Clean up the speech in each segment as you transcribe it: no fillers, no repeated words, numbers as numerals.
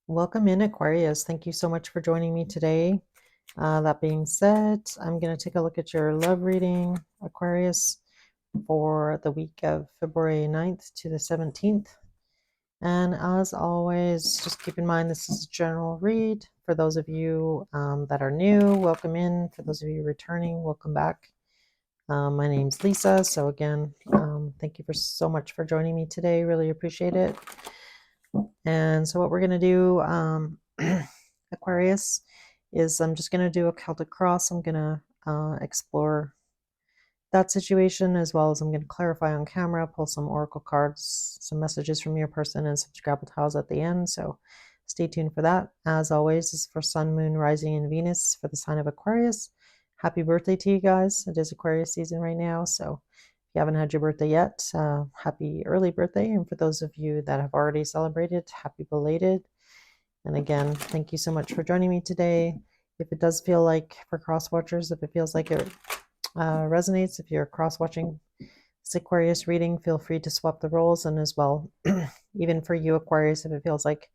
Welcome in, Aquarius. Thank you so much for joining me today. That being said, I'm going to take a look at your love reading, Aquarius, for the week of February 9th to the 17th. And as always, just keep in mind this is a general read. For those of you that are new, welcome in. For those of you returning, welcome back. My name's Lisa. So again, thank you so much for joining me today. Really appreciate it. And so what we're going to do, Aquarius, is I'm just going to do a Celtic cross. I'm going to explore that situation, as well as I'm going to clarify on camera, pull some oracle cards, some messages from your person, and some Scrabble tiles at the end. So stay tuned for that. As always, this is for Sun, Moon, Rising, and Venus for the sign of Aquarius. Happy birthday to you guys. It is Aquarius season right now. So if you haven't had your birthday yet, happy early birthday. And for those of you that have already celebrated, happy belated. And again, thank you so much for joining me today. If it does feel like, for cross watchers, if it feels like it resonates, if you're cross watching this Aquarius reading, feel free to swap the roles. And as well, even for you, Aquarius, if it feels like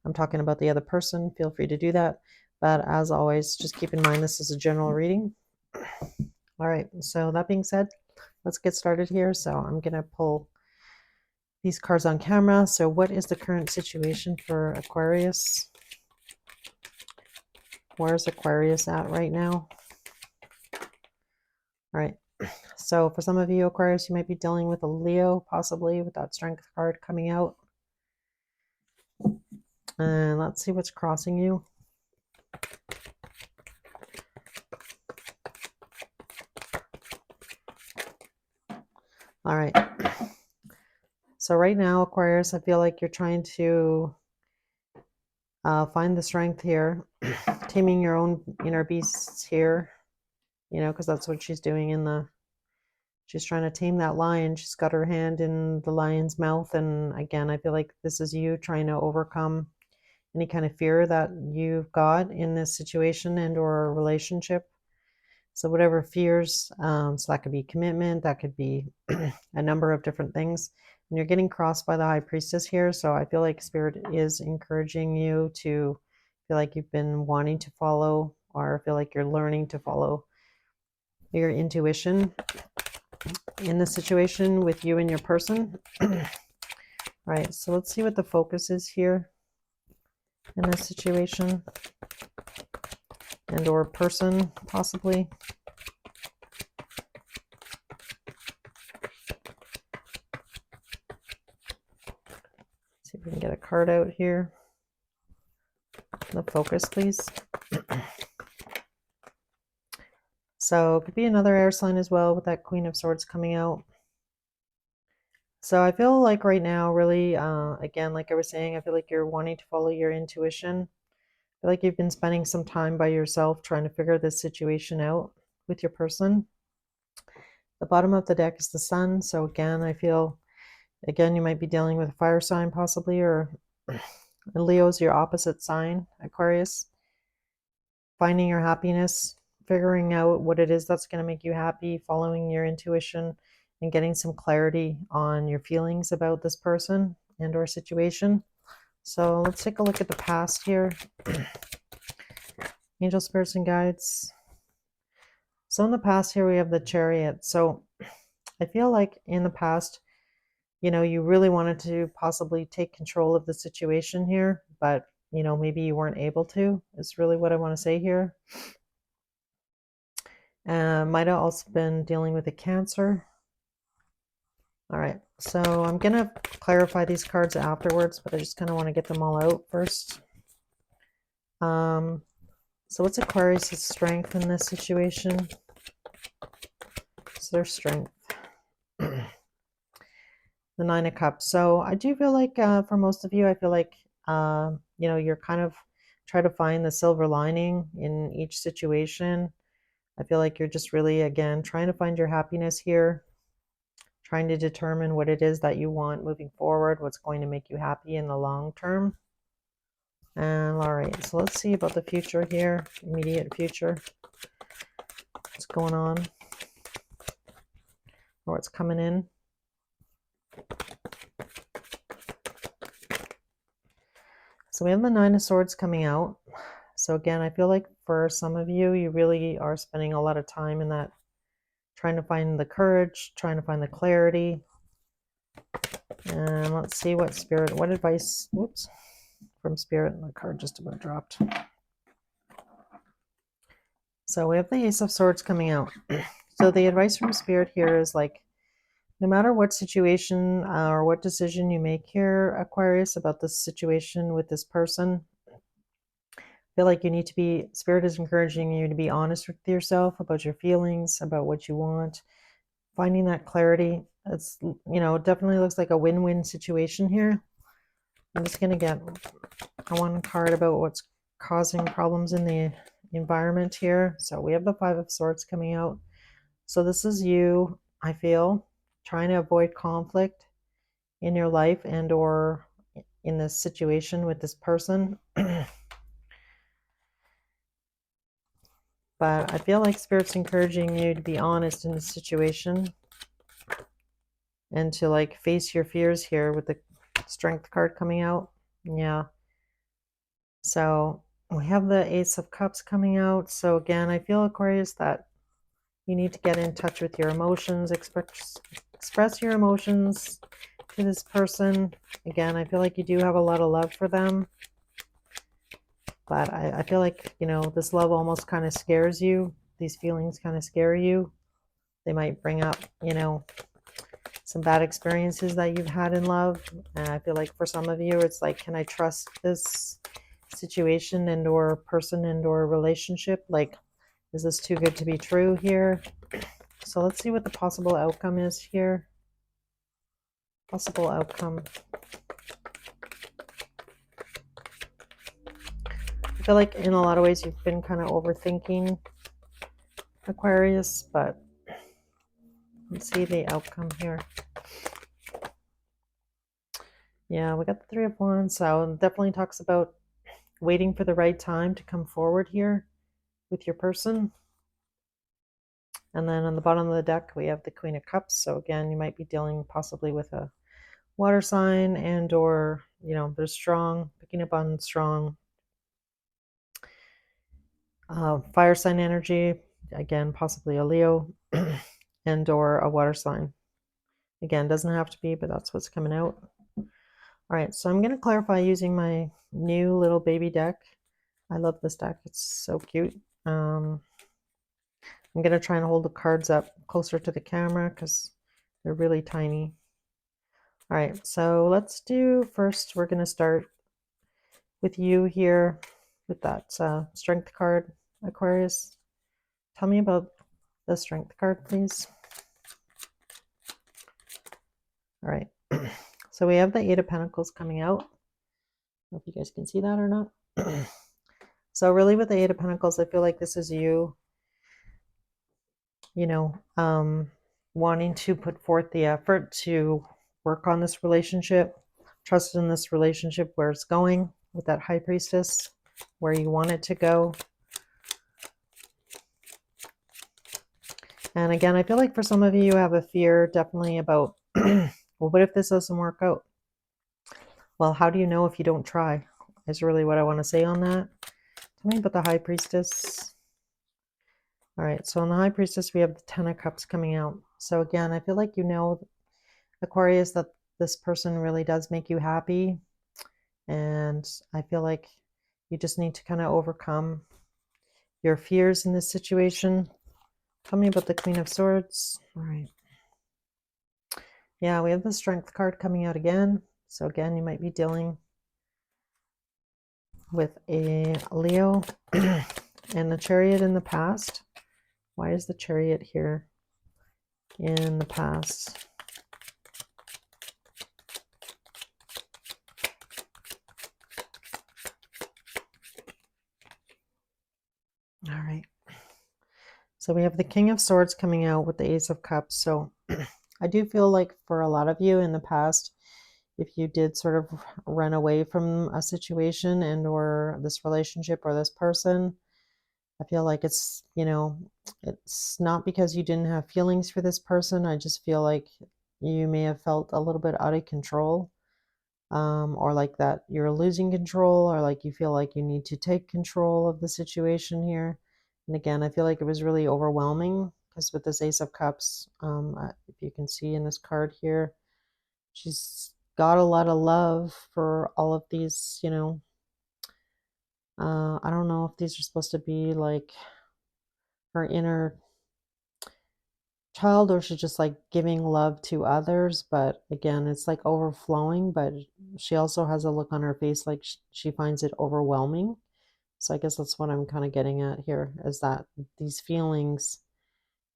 I'm talking about the other person, feel free to do that. But as always, just keep in mind this is a general reading. All right, so that being said, let's get started here. So I'm going to pull these cards on camera. So what is the current situation for Aquarius? Where's Aquarius at right now? All right, so for some of you, Aquarius, you might be dealing with a Leo, possibly, with that Strength card coming out. And let's see what's crossing you. All right. So right now, Aquarius, I feel like you're trying to find the strength here, taming your own inner beasts here, you know, because that's what she's doing she's trying to tame that lion. She's got her hand in the lion's mouth. And again, I feel like this is you trying to overcome any kind of fear that you've got in this situation and or relationship. So whatever fears, so that could be commitment, that could be a number of different things. And you're getting crossed by the high priestess here. So I feel like Spirit is encouraging you to feel like you've been wanting to follow, or feel like you're learning to follow your intuition in this situation with you and your person. All right, so let's see what the focus is here in this situation and or person, possibly. See if we can get a card out here. The focus, please. So it could be another air sign as well, with that Queen of Swords coming out. So I feel like right now, really, again, like I was saying, I feel like you're wanting to follow your intuition. I feel like you've been spending some time by yourself trying to figure this situation out with your person. The bottom of the deck is the Sun. So again, I feel, again, you might be dealing with a fire sign possibly, or Leo's your opposite sign, Aquarius. Finding your happiness, figuring out what it is that's going to make you happy, following your intuition, and getting some clarity on your feelings about this person and or situation. So let's take a look at the past here. Angel, spirits, and guides. So in the past here, we have the Chariot. So I feel like in the past, you know, you really wanted to possibly take control of the situation here, but, you know, maybe you weren't able to, is really what I want to say here. Might have also been dealing with a Cancer. All right, so I'm going to clarify these cards afterwards, but I just kind of want to get them all out first. So what's Aquarius' strength in this situation? It's their strength. The Nine of Cups. So I do feel like for most of you, I feel like, you know, you're kind of trying to find the silver lining in each situation. I feel like you're just really, again, trying to find your happiness here, trying to determine what it is that you want moving forward, what's going to make you happy in the long term. And all right, so let's see about the future here, immediate future. What's going on, or what's coming in. So we have the Nine of Swords coming out. So again, I feel like for some of you, you really are spending a lot of time in that, trying to find the courage, trying to find the clarity. And let's see what Spirit, what advice, whoops, from Spirit. The card just about dropped. So we have the Ace of Swords coming out. So the advice from Spirit here is like, no matter what situation or what decision you make here, Aquarius, about this situation with this person, I feel like you need to be, Spirit is encouraging you to be honest with yourself about your feelings, about what you want, finding that clarity. It's, it definitely looks like a win-win situation here. I'm just going to get one card about what's causing problems in the environment here. So we have the Five of Swords coming out. So this is you, I feel, trying to avoid conflict in your life and or in this situation with this person. But I feel like Spirit's encouraging you to be honest in this situation and to like face your fears here with the Strength card coming out. Yeah. So we have the Ace of Cups coming out. So again, I feel, Aquarius, that you need to get in touch with your emotions, express your emotions to this person. Again, I feel like you do have a lot of love for them. But I feel like, this love almost kind of scares you. These feelings kind of scare you. They might bring up, some bad experiences that you've had in love. And I feel like for some of you, it's like, can I trust this situation and or person and or relationship? Like, is this too good to be true here? So let's see what the possible outcome is here. Possible outcome. I feel like in a lot of ways you've been kind of overthinking, Aquarius, but let's see the outcome here. Yeah, we got the Three of Wands, so it definitely talks about waiting for the right time to come forward here with your person. And then on the bottom of the deck, we have the Queen of Cups. So again, you might be dealing possibly with a water sign and or, they're strong, picking up on strong fire sign energy. Again, possibly a Leo and or a water sign. Again, doesn't have to be, but that's what's coming out. All right, so I'm going to clarify using my new little baby deck. I love this deck. It's so cute. I'm going to try and hold the cards up closer to the camera because they're really tiny. All right, so let's do first, we're going to start with you here with that Strength card, Aquarius. Tell me about the Strength card, please. All right, so we have the Eight of Pentacles coming out. I don't know if you guys can see that or not. So really with the Eight of Pentacles, I feel like this is you, wanting to put forth the effort to work on this relationship, trust in this relationship, where it's going with that High Priestess, where you want it to go. And again, I feel like for some of you, you have a fear definitely about, well, what if this doesn't work out? Well, how do you know if you don't try? Is really what I want to say on that. Tell me about the High Priestess. All right, so on the High Priestess, we have the Ten of Cups coming out. So again, I feel like Aquarius, that this person really does make you happy. And I feel like you just need to kind of overcome your fears in this situation. Tell me about the Queen of Swords. All right. Yeah, we have the Strength card coming out again. So again, you might be dealing with a Leo and the Chariot in the past. Why is the Chariot here in the past? All right. So we have the King of Swords coming out with the Ace of Cups. So I do feel like for a lot of you in the past, if you did sort of run away from a situation and or this relationship or this person, I feel like it's, it's not because you didn't have feelings for this person. I just feel like you may have felt a little bit out of control or like that you're losing control, or like you feel like you need to take control of the situation here. And again, I feel like it was really overwhelming because with this Ace of Cups, if you can see in this card here, she's got a lot of love for all of these, I don't know if these are supposed to be like her inner child or she's just like giving love to others, but again, it's like overflowing, but she also has a look on her face like she finds it overwhelming. So I guess that's what I'm kind of getting at here, is that these feelings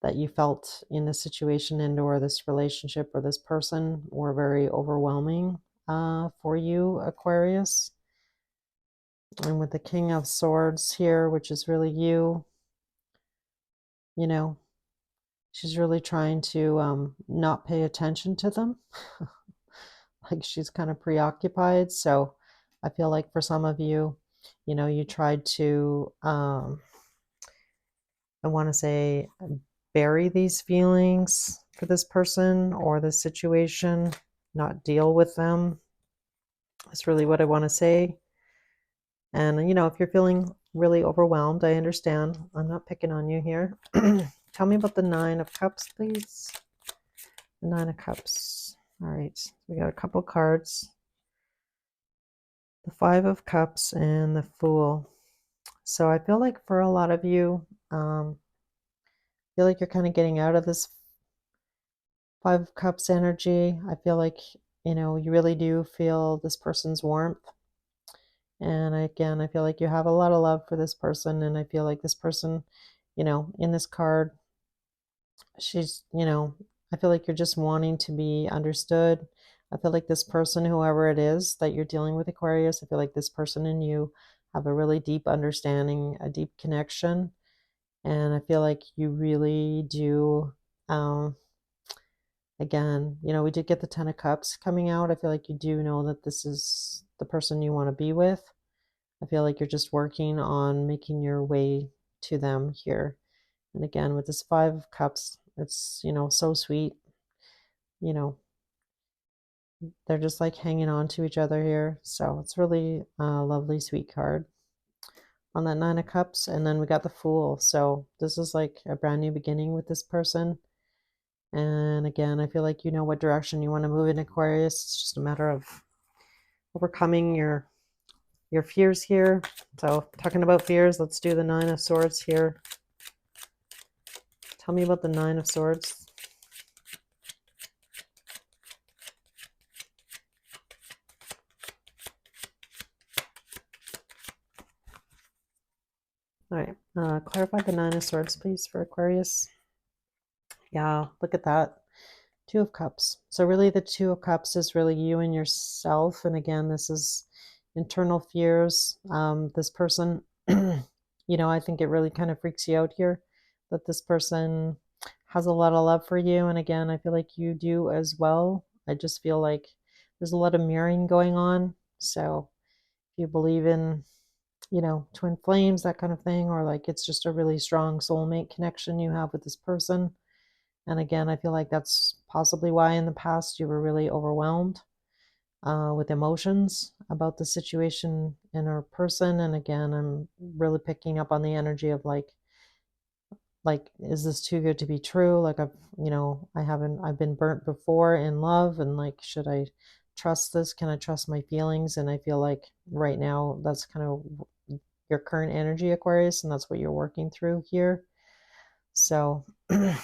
that you felt in this situation and or this relationship or this person were very overwhelming for you, Aquarius. And with the King of Swords here, which is really you, you know, she's really trying to not pay attention to them. Like she's kind of preoccupied. So I feel like for some of you, you tried to, I want to say, bury these feelings for this person or this situation, not deal with them. That's really what I want to say. And, if you're feeling really overwhelmed, I understand. I'm not picking on you here. Tell me about the Nine of Cups, please. The Nine of Cups. All right, we got a couple cards. The Five of Cups and the Fool. So I feel like for a lot of you, I feel like you're kind of getting out of this Five of Cups energy. I feel like, you really do feel this person's warmth. And again, I feel like you have a lot of love for this person. And I feel like this person, in this card, she's, I feel like you're just wanting to be understood. I feel like this person, whoever it is that you're dealing with, Aquarius, I feel like this person and you have a really deep understanding, a deep connection. And I feel like you really do, again, we did get the Ten of Cups coming out. I feel like you do know that this is the person you want to be with. I feel like you're just working on making your way to them here. And again, with this Five of Cups, it's, so sweet. You know, they're just like hanging on to each other here. So it's really a lovely, sweet card on that Nine of Cups. And then we got the Fool. So this is like a brand new beginning with this person. And again, I feel like you know what direction you want to move in, Aquarius. It's just a matter of overcoming your fears here. So talking about fears, let's do the Nine of Swords here. Tell me about the Nine of Swords. All right, clarify the Nine of Swords, please, for Aquarius. Yeah, look at that. Two of Cups. So really the Two of Cups is really you and yourself. And again, this is internal fears. This person, I think it really kind of freaks you out here that this person has a lot of love for you. And again, I feel like you do as well. I just feel like there's a lot of mirroring going on. So if you believe in, twin flames, that kind of thing, or like it's just a really strong soulmate connection you have with this person. And again, I feel like that's possibly why in the past you were really overwhelmed with emotions about the situation in our person. And again, I'm really picking up on the energy of like, is this too good to be true? Like I've been burnt before in love, and like, should I trust this? Can I trust my feelings? And I feel like right now that's kind of your current energy, Aquarius, and that's what you're working through here. So, all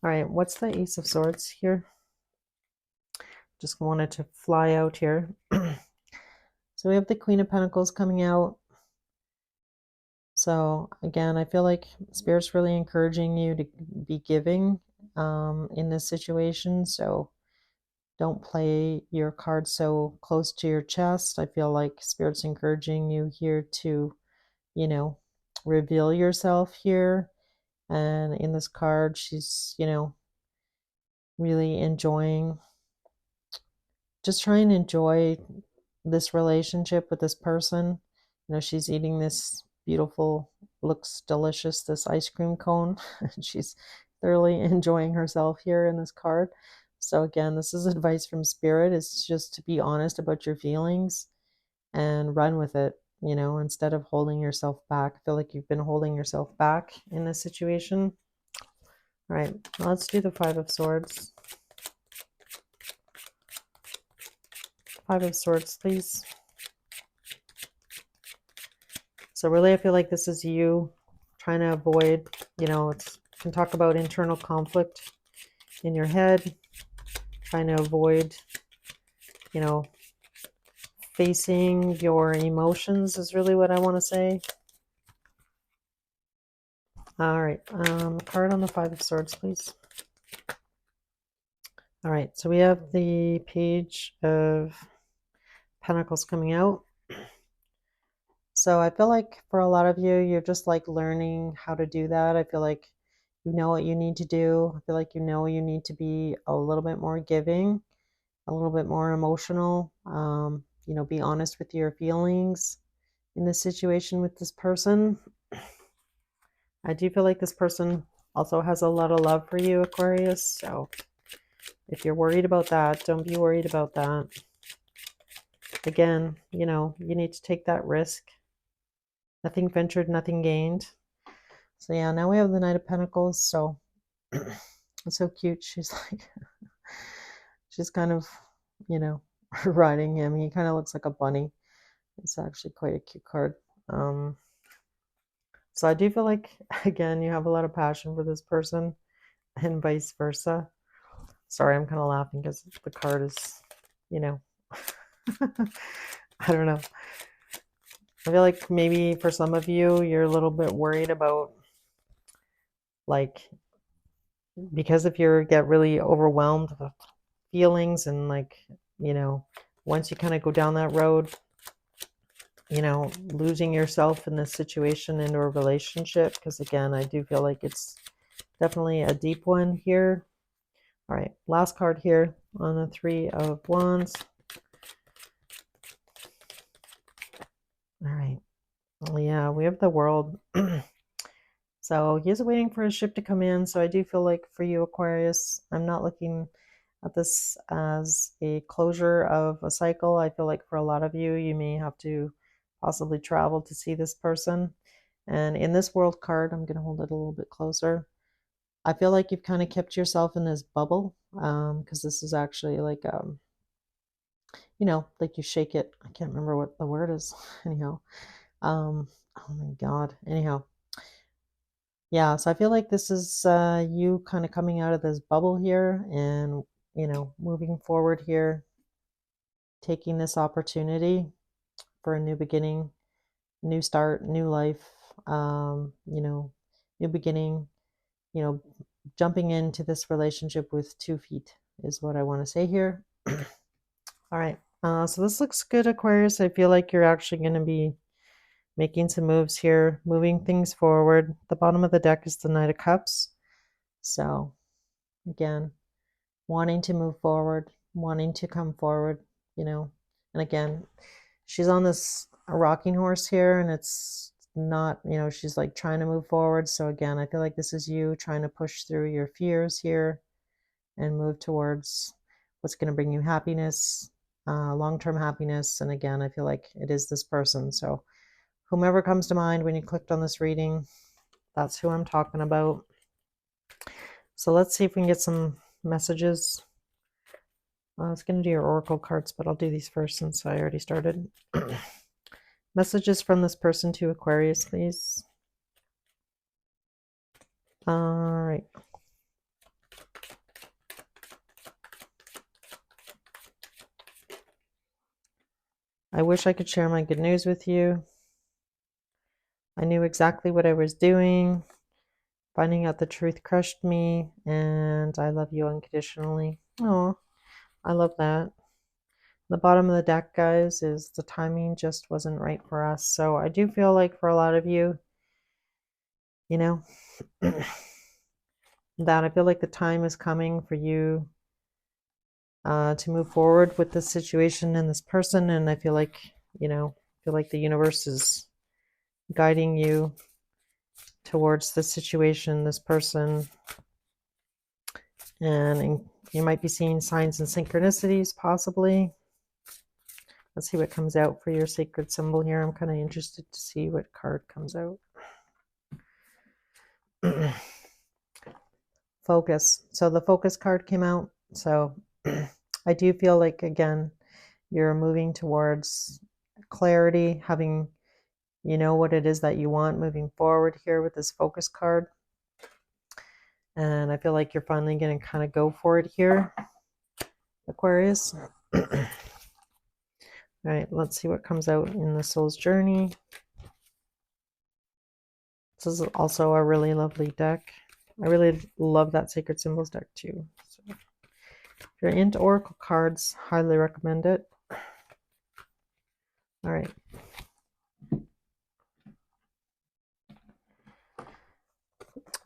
right, what's the Ace of Swords here? Just wanted to fly out here. So we have the Queen of Pentacles coming out. So again, I feel like Spirit's really encouraging you to be giving in this situation. So don't play your cards so close to your chest. I feel like Spirit's encouraging you here to, reveal yourself here. And in this card, she's, really enjoying, just try and enjoy this relationship with this person. She's eating this beautiful, looks delicious, this ice cream cone. She's thoroughly enjoying herself here in this card. So again, this is advice from Spirit. It's just to be honest about your feelings and run with it, you know, instead of holding yourself back. I feel like you've been holding yourself back in this situation. All right, let's do the Five of Swords. Five of Swords, please. So really, I feel like this is you trying to avoid, you know, it's can talk about internal conflict in your head, trying to avoid, you know, facing your emotions is really what I want to say. All right, card on the Five of Swords, please. All right, so we have the Page of Pentacles coming out. So I feel like for a lot of you, you're just like learning how to do that. I feel like you know what you need to do. I feel like you know you need to be a little bit more giving, a little bit more emotional. You know, be honest with your feelings in this situation with this person. I do feel like this person also has a lot of love for you, Aquarius. So if you're worried about that, don't be worried about that. Again, you know, you need to take that risk. Nothing ventured, nothing gained. So yeah, now we have the Knight of Pentacles. So it's so cute. She's like, she's kind of, you know, riding him. He kind of looks like a bunny. It's actually quite a cute card. So I do feel like, again, you have a lot of passion for this person and vice versa. Sorry, I'm kind of laughing because the card is, you know, I don't know. I feel like maybe for some of you, you're a little bit worried about, like, because if you get really overwhelmed with feelings and, like, you know, once you kind of go down that road, you know, losing yourself in this situation into a relationship, because again, I do feel like it's definitely a deep one here. All right, last card here on the Three of Wands. All right. Well, yeah, we have the World. So he's waiting for his ship to come in. So I do feel like for you, Aquarius, I'm not looking at this as a closure of a cycle. I feel like for a lot of you, you may have to possibly travel to see this person. And in this World card, I'm going to hold it a little bit closer. I feel like you've kind of kept yourself in this bubble, because this is actually like, you know, like you shake it. I can't remember what the word is. Anyhow, oh my God. Anyhow, yeah. So I feel like this is you kind of coming out of this bubble here and, you know, moving forward here, taking this opportunity for a new beginning, new start, new life, you know, new beginning, you know, jumping into this relationship with 2 feet is what I want to say here. All right. So this looks good, Aquarius. I feel like you're actually going to be making some moves here, moving things forward. The bottom of the deck is the Knight of Cups. So again, wanting to move forward, wanting to come forward, you know. And again, she's on this rocking horse here, and it's not, you know, she's like trying to move forward. So again, I feel like this is you trying to push through your fears here and move towards what's going to bring you happiness, long-term happiness. And again, I feel like it is this person. So whomever comes to mind when you clicked on this reading, that's who I'm talking about. So let's see if we can get some messages. I was going to do your oracle cards, but I'll do these first since I already started. Messages from this person to Aquarius, please. All right. I wish I could share my good news with you. I knew exactly what I was doing. Finding out the truth crushed me, and I love you unconditionally. Oh, I love that. The bottom of the deck, guys, is the timing just wasn't right for us. So I do feel like for a lot of you, you know, that I feel like the time is coming for you to move forward with this situation and this person. And I feel like, you know, I feel like the universe is guiding you towards this situation, this person, and You might be seeing signs and synchronicities, possibly. Let's see what comes out for your sacred symbol here. I'm kind of interested to see what card comes out. Focus. So the focus card came out. So I do feel like, again, you're moving towards clarity, having, you know, what it is that you want moving forward here with this focus card. And I feel like you're finally going to kind of go for it here, Aquarius. All right, let's see what comes out in the soul's journey. This is also a really lovely deck. I really love that Sacred Symbols deck too. So if you're into oracle cards, highly recommend it. All right.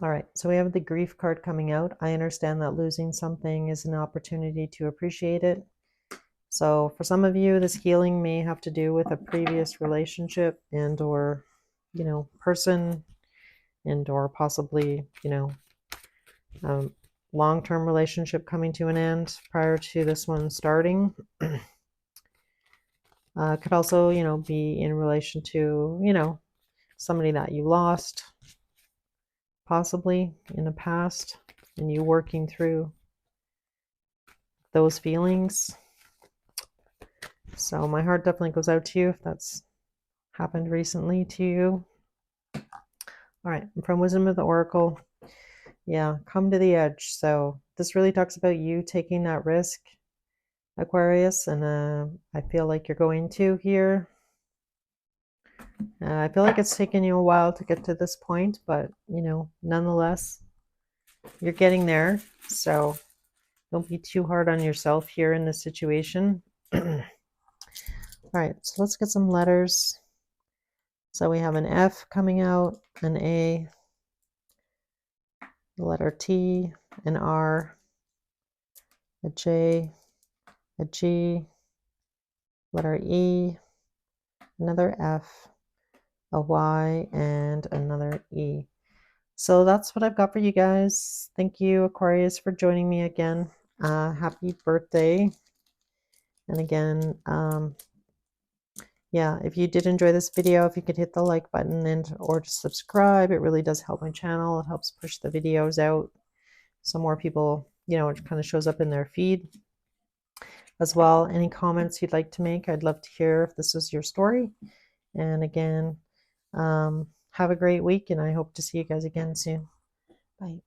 All right, so we have the grief card coming out. I understand that losing something is an opportunity to appreciate it. So for some of you, this healing may have to do with a previous relationship and or, you know, person and or possibly, you know, long-term relationship coming to an end prior to this one starting. Could also, you know, be in relation to, you know, somebody that you lost possibly in the past and you working through those feelings. So my heart definitely goes out to you if that's happened recently to you. All right, from Wisdom of the Oracle, yeah, come to the edge. So this really talks about you taking that risk, Aquarius, and I feel like you're going to here. I feel like it's taken you a while to get to this point, but, you know, nonetheless, you're getting there. So don't be too hard on yourself here in this situation. All right, so let's get some letters. So we have an F coming out, an A, the letter T, an R, a J, a G, letter E, another F, a Y, and another E. So that's what I've got for you guys. Thank you, Aquarius, for joining me again. Happy birthday. And again, yeah, if you did enjoy this video, if you could hit the like button and or just subscribe, it really does help my channel. It helps push the videos out so more people, you know, it kind of shows up in their feed as well. Any comments you'd like to make, I'd love to hear if this was your story. And again, have a great week, and I hope to see you guys again soon. Bye.